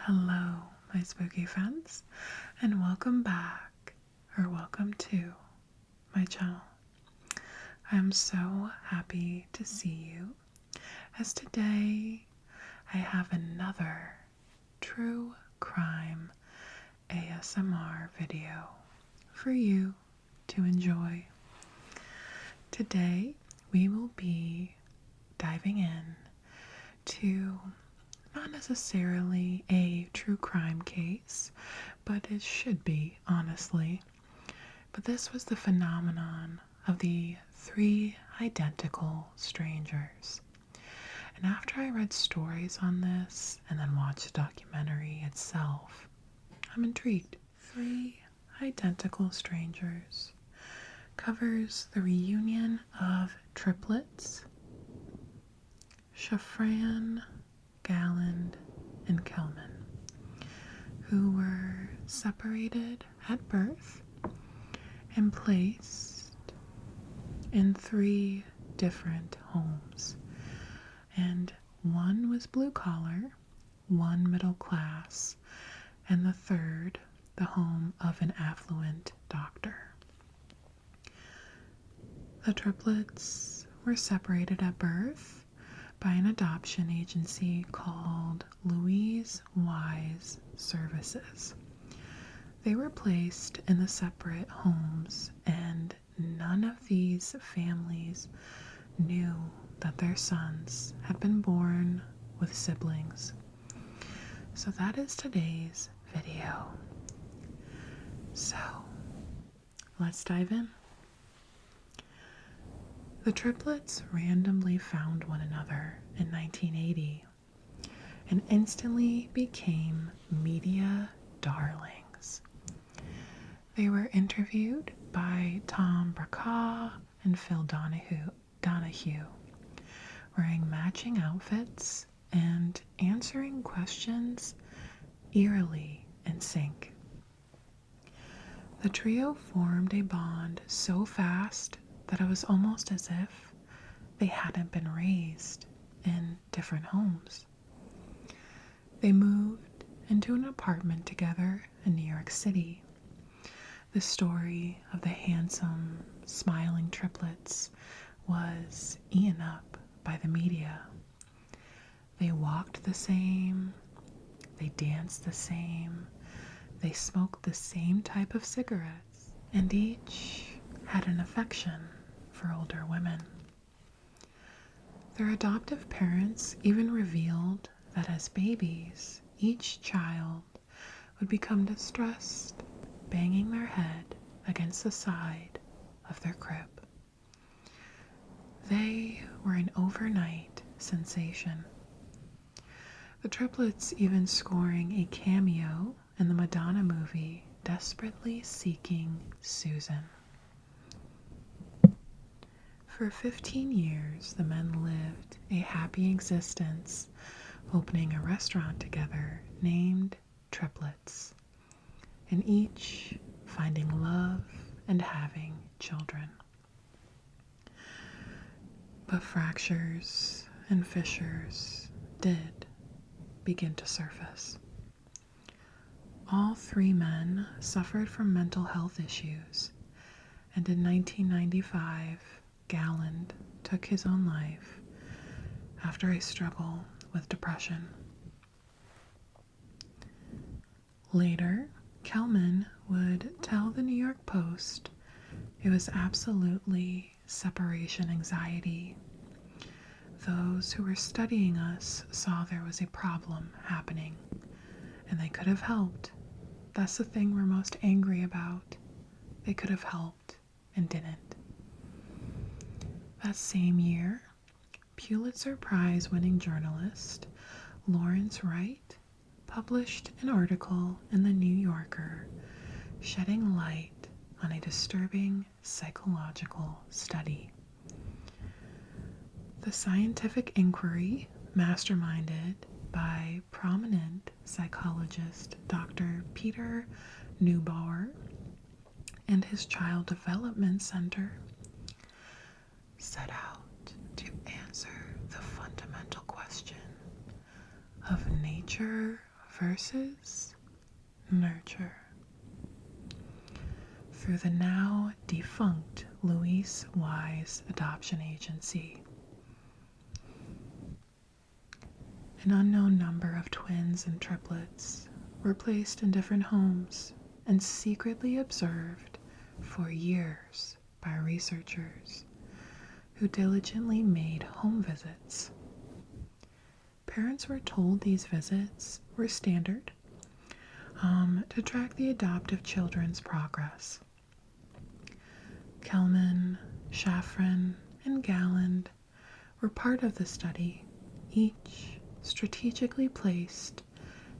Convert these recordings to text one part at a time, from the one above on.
Hello, my spooky friends, and welcome back, or welcome to my channel. I am so happy to see you, as today I have another true crime ASMR video for you to enjoy. Today we will be diving in to not necessarily a true crime case, but it should be, honestly. But this was the phenomenon of the 3 identical strangers. And after I read stories on this and then watched the documentary itself, I'm intrigued. 3 identical strangers covers the reunion of triplets, Shafran, Galland, and Kelman, who were separated at birth and placed in 3 different homes. And one was blue collar, one middle class, and the third the home of an affluent doctor. The triplets were separated at birth by an adoption agency called Louise Wise Services. They were placed in the separate homes, and none of these families knew that their sons had been born with siblings. So that is today's video. So let's dive in. The triplets randomly found one another in 1980 and instantly became media darlings. They were interviewed by Tom Brokaw and Phil Donahue, wearing matching outfits and answering questions eerily in sync. The trio formed a bond so fast that it was almost as if they hadn't been raised in different homes. They moved into an apartment together in New York City. The story of the handsome, smiling triplets was eaten up by the media. They walked the same, they danced the same, they smoked the same type of cigarettes, and each had an affection for older women. Their adoptive parents even revealed that as babies, each child would become distressed, banging their head against the side of their crib. They were an overnight sensation. The triplets even scoring a cameo in the Madonna movie Desperately Seeking Susan. For 15 years, the men lived a happy existence, opening a restaurant together named Triplets, and each finding love and having children. But fractures and fissures did begin to surface. All 3 men suffered from mental health issues, and in 1995, Galland took his own life after a struggle with depression. Later, Kelman would tell the New York Post it was absolutely separation anxiety. Those who were studying us saw there was a problem happening, and they could have helped. That's the thing we're most angry about. They could have helped and didn't. That same year, Pulitzer Prize-winning journalist Lawrence Wright published an article in The New Yorker shedding light on a disturbing psychological study. The scientific inquiry, masterminded by prominent psychologist Dr. Peter Neubauer and his Child Development Center, set out to answer the fundamental question of nature versus nurture. Through the now defunct Louise Wise Adoption Agency, an unknown number of twins and triplets were placed in different homes and secretly observed for years by researchers who diligently made home visits. Parents were told these visits were standard to track the adoptive children's progress. Kelman, Shafran, and Galland were part of the study, each strategically placed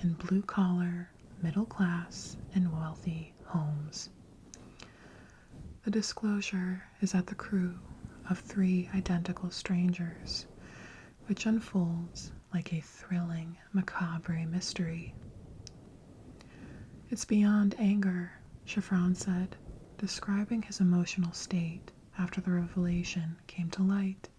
in blue-collar, middle-class, and wealthy homes. The disclosure is at the crew of 3 identical strangers, which unfolds like a thrilling, macabre mystery. "It's beyond anger," Shafran said, describing his emotional state after the revelation came to light.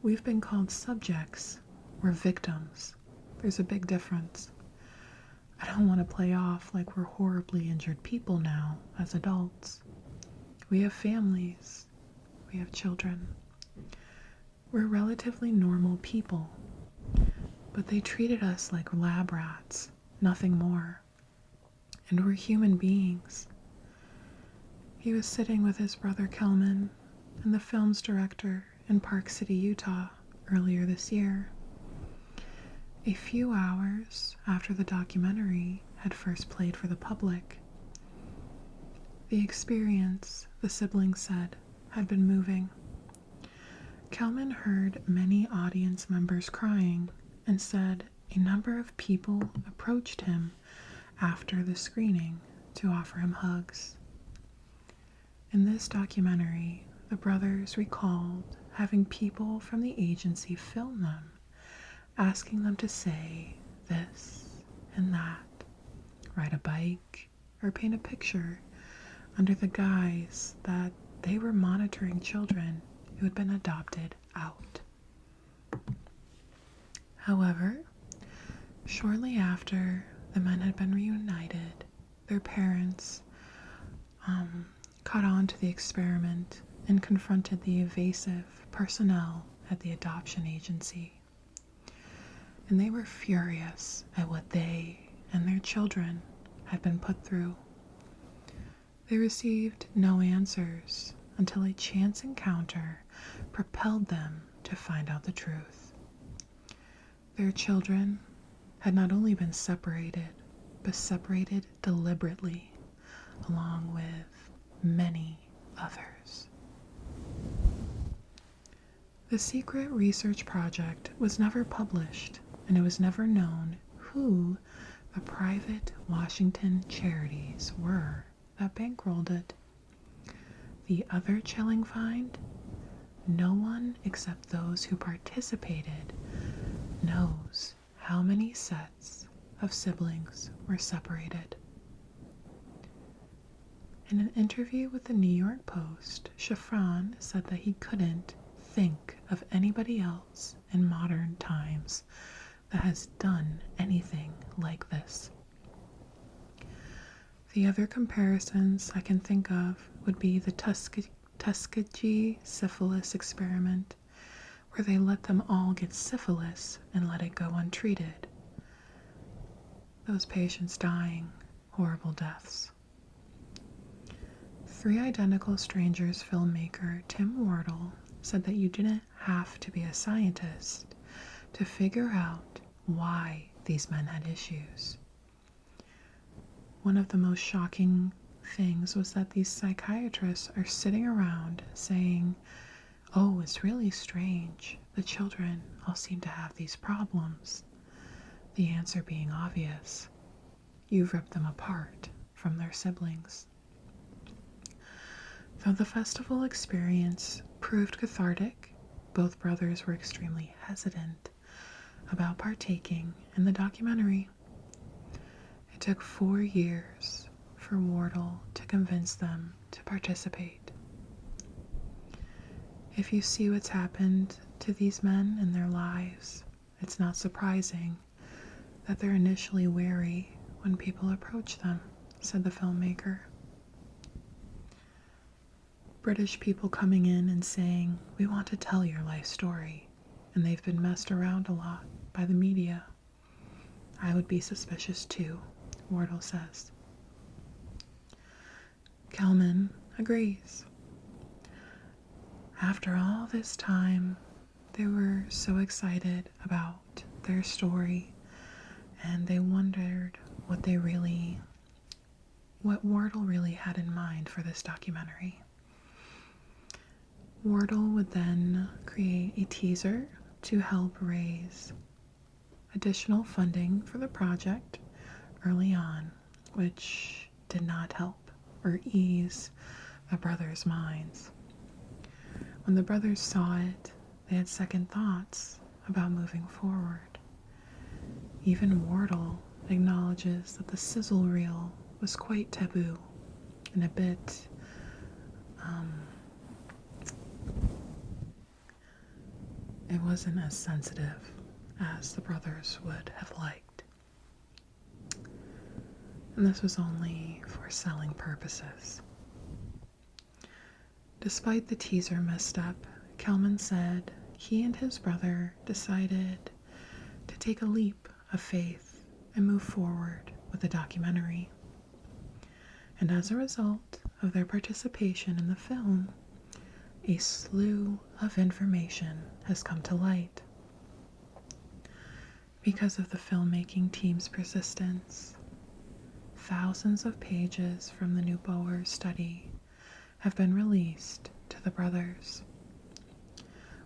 "We've been called subjects. We're victims. There's a big difference. I don't want to play off like we're horribly injured people now as adults. We have families. We have children. We're relatively normal people. But they treated us like lab rats, nothing more. And we're human beings." He was sitting with his brother Kelman and the film's director in Park City, Utah, earlier this year. A few hours after the documentary had first played for the public. The experience, the siblings said, had been moving. Kelman heard many audience members crying and said a number of people approached him after the screening to offer him hugs. In this documentary, the brothers recalled having people from the agency film them, asking them to say this and that, ride a bike, or paint a picture under the guise that they were monitoring children who had been adopted out. However, shortly after the men had been reunited, their parents caught on to the experiment and confronted the evasive personnel at the adoption agency. And they were furious at what they and their children had been put through. They received no answers until a chance encounter propelled them to find out the truth. Their children had not only been separated, but separated deliberately, along with many others. The secret research project was never published, and it was never known who the private Washington charities were that bankrolled it. The other chilling find? No one except those who participated knows how many sets of siblings were separated. In an interview with the New York Post, Shafran said that he couldn't think of anybody else in modern times that has done anything like this. The other comparisons I can think of would be the Tuskegee syphilis experiment, where they let them all get syphilis and let it go untreated. Those patients dying horrible deaths. 3 Identical Strangers filmmaker Tim Wardle said that you didn't have to be a scientist to figure out why these men had issues. One of the most shocking things was that these psychiatrists are sitting around saying, "Oh, it's really strange. The children all seem to have these problems." The answer being obvious. You've ripped them apart from their siblings. Though the festival experience proved cathartic, both brothers were extremely hesitant about partaking in the documentary. It took 4 years for Wardle to convince them to participate. If you see what's happened to these men in their lives, it's not surprising that they're initially wary when people approach them, said the filmmaker. British people coming in and saying, "We want to tell your life story," and they've been messed around a lot by the media. I would be suspicious too, Wardle says. Kelman agrees. After all this time, they were so excited about their story, and they wondered what Wardle really had in mind for this documentary. Wardle would then create a teaser to help raise additional funding for the project early on, which did not help or ease the brothers' minds. When the brothers saw it, they had second thoughts about moving forward. Even Wardle acknowledges that the sizzle reel was quite taboo and a bit it wasn't as sensitive as the brothers would have liked. And this was only for selling purposes. Despite the teaser misstep, Kelman said he and his brother decided to take a leap of faith and move forward with the documentary. And as a result of their participation in the film, a slew of information has come to light. Because of the filmmaking team's persistence, thousands of pages from the Neubauer study have been released to the brothers.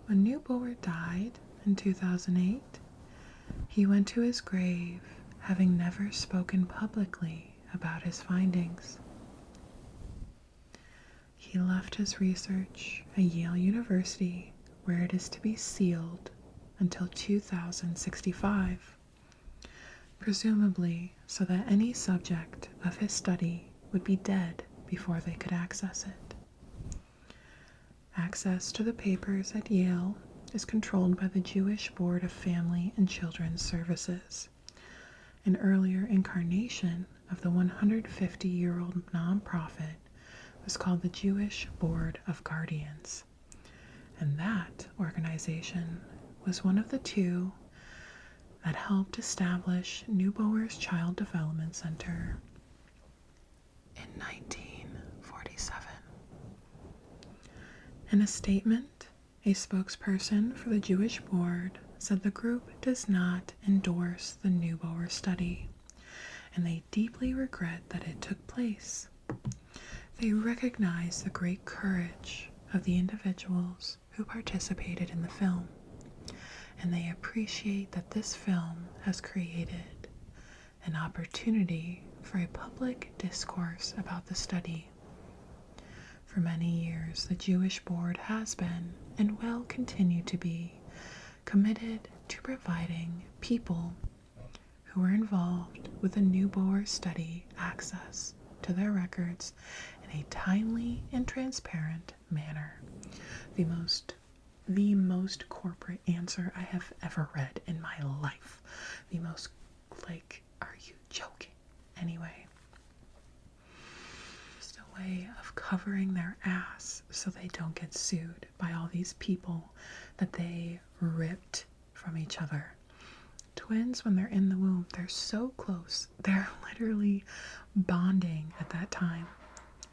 When Neubauer died in 2008, he went to his grave having never spoken publicly about his findings. He left his research at Yale University, where it is to be sealed until 2065, presumably so that any subject of his study would be dead before they could access it. Access to the papers at Yale is controlled by the Jewish Board of Family and Children's Services, an earlier incarnation of the 150-year-old nonprofit was called the Jewish Board of Guardians, and that organization was one of the two that helped establish Neubauer's Child Development Center in 1947. In a statement, a spokesperson for the Jewish Board said the group does not endorse the Neubauer study, and they deeply regret that it took place. They recognize the great courage of the individuals who participated in the film, and they appreciate that this film has created an opportunity for a public discourse about the study. For many years, the Jewish Board has been, and will continue to be, committed to providing people who were involved with the Neubauer study access to their records in a timely and transparent manner. The most corporate answer I have ever read in my life. The most, are you joking? Anyway, just a way of covering their ass so they don't get sued by all these people that they ripped from each other. Twins, when they're in the womb, they're so close. They're literally bonding at that time.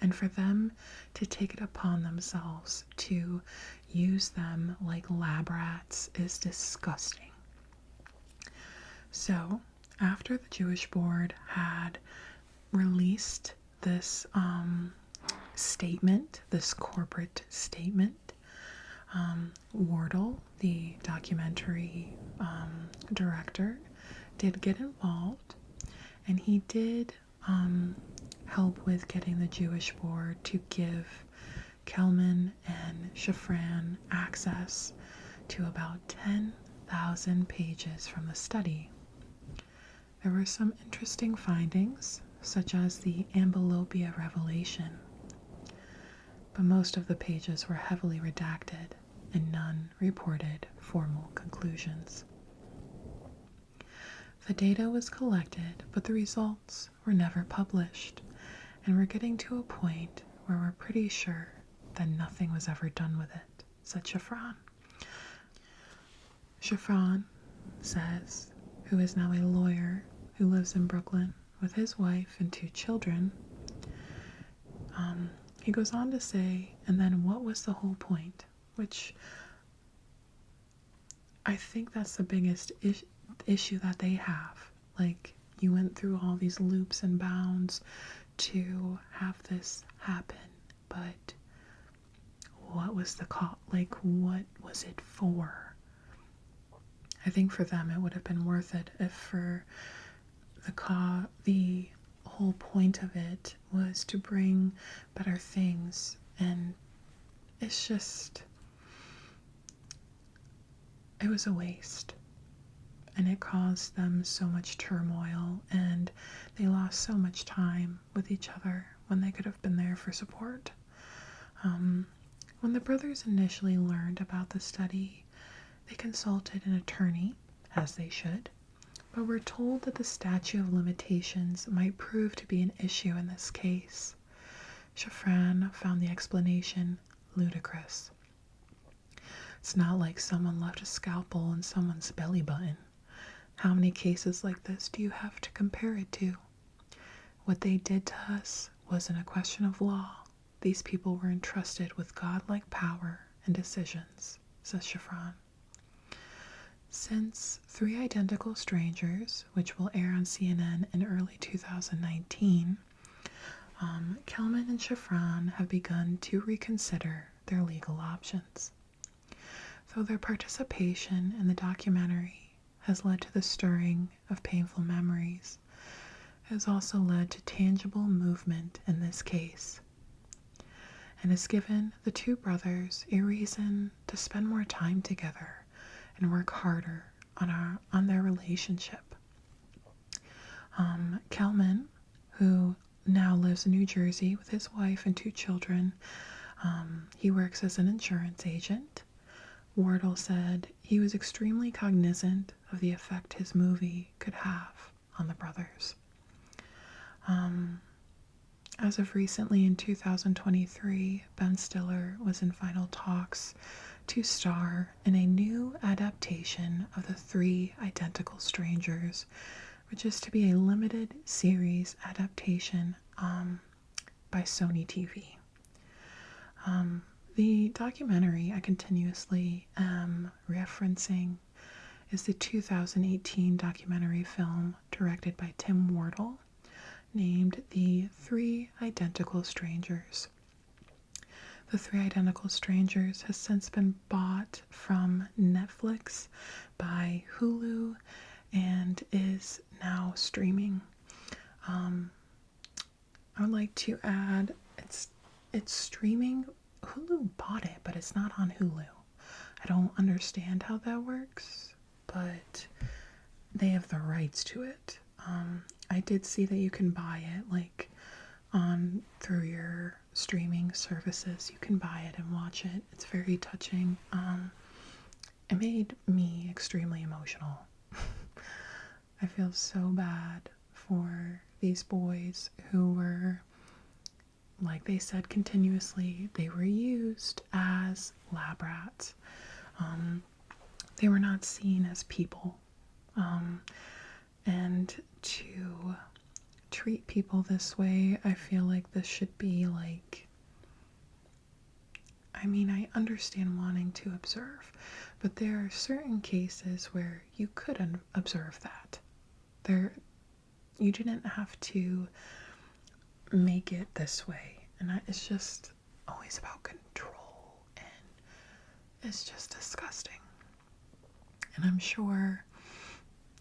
And for them to take it upon themselves to use them like lab rats is disgusting. So, after the Jewish Board had released this statement, this corporate statement, Wardle, the documentary director, did get involved, and he did help with getting the Jewish Board to give Kelman and Shafran access to about 10,000 pages from the study. There were some interesting findings, such as the amblyopia revelation, but most of the pages were heavily redacted and none reported formal conclusions. The data was collected, but the results were never published, and we're getting to a point where we're pretty sure that nothing was ever done with it, said Shafran. Shafran says, who is now a lawyer who lives in Brooklyn with his wife and 2 children, he goes on to say, and then what was the whole point? Which I think that's the biggest issue that they have. Like, you went through all these loops and bounds to have this happen, but what was the call? Like, what was it for? I think for them it would have been worth it if for the whole point of it was to bring better things, and it's just, it was a waste, and it caused them so much turmoil, and they lost so much time with each other when they could have been there for support. When the brothers initially learned about the study, they consulted an attorney, as they should, but were told that the statute of limitations might prove to be an issue in this case. Shafran found the explanation ludicrous. It's not like someone left a scalpel in someone's belly button. How many cases like this do you have to compare it to? What they did to us wasn't a question of law. These people were entrusted with godlike power and decisions, says Shafran. Since 3 Identical Strangers, which will air on CNN in early 2019, Kelman and Shafran have begun to reconsider their legal options. Though their participation in the documentary has led to the stirring of painful memories, it has also led to tangible movement in this case, and has given the 2 brothers a reason to spend more time together and work harder on their relationship. Kelman, who now lives in New Jersey with his wife and 2 children, he works as an insurance agent. Wardle said he was extremely cognizant of the effect his movie could have on the brothers. As of recently in 2023, Ben Stiller was in final talks to star in a new adaptation of the 3 Identical Strangers, which is to be a limited series adaptation by Sony TV. The documentary I continuously am referencing is the 2018 documentary film directed by Tim Wardle named The 3 Identical Strangers. The 3 Identical Strangers has since been bought from Netflix by Hulu and is now streaming. I would like to add, it's streaming. Hulu bought it, but it's not on Hulu. I don't understand how that works, but they have the rights to it. I did see that you can buy it, like, through your streaming services. You can buy it and watch it. It's very touching. It made me extremely emotional. I feel so bad for these boys who were, like they said continuously, they were used as lab rats. They were not seen as people. And to treat people this way, I feel like this should be like, I mean, I understand wanting to observe, but there are certain cases where you couldn't observe that. You didn't have to make it this way. And it's just always about control, and it's just disgusting. And I'm sure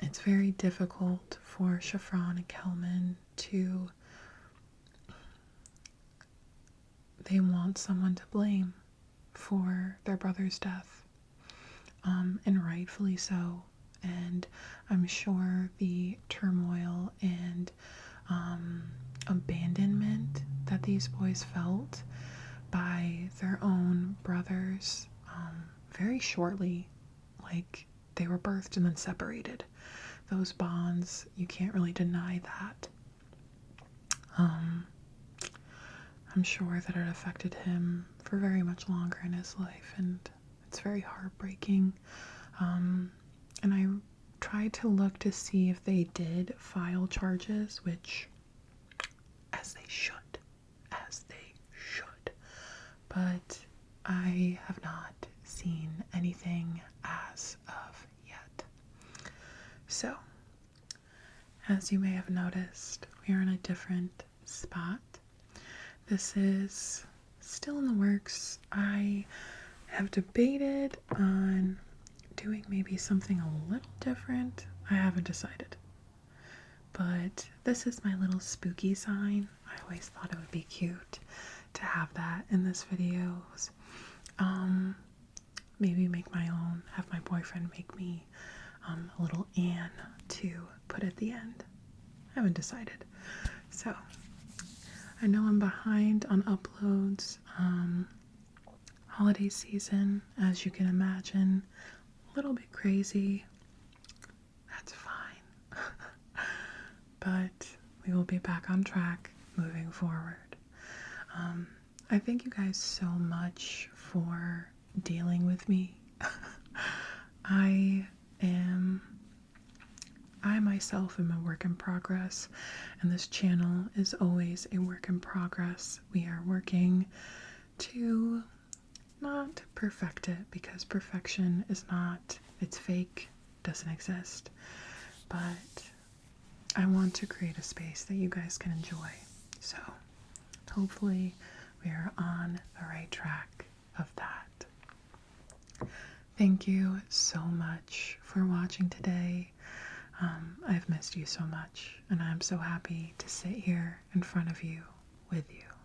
it's very difficult for Shafran and Kelman to, they want someone to blame for their brother's death, and rightfully so. And I'm sure the turmoil and abandonment that these boys felt by their own brothers very shortly, like they were birthed and then separated. those bonds, you can't really deny that. I'm sure that it affected him for very much longer in his life, and it's very heartbreaking. And I tried to look to see if they did file charges, which, as they should, but I have not seen anything as of yet. So, as you may have noticed, we are in a different spot. This is still in the works. I have debated on doing maybe something a little different. I haven't decided. But this is my little spooky sign. I always thought it would be cute to have that in this videos. Maybe make my own, have my boyfriend make me a little Anne to put at the end. I haven't decided. So, I know I'm behind on uploads. Holiday season, as you can imagine, a little bit crazy. That's fine. But we will be back on track moving forward. I thank you guys so much for dealing with me. I myself am a work in progress, and this channel is always a work in progress. We are working to not perfect it, because perfection is not, it's fake, doesn't exist. But I want to create a space that you guys can enjoy. So hopefully we are on the right track of that. Thank you so much for watching today. I've missed you so much, and I'm so happy to sit here in front of you with you.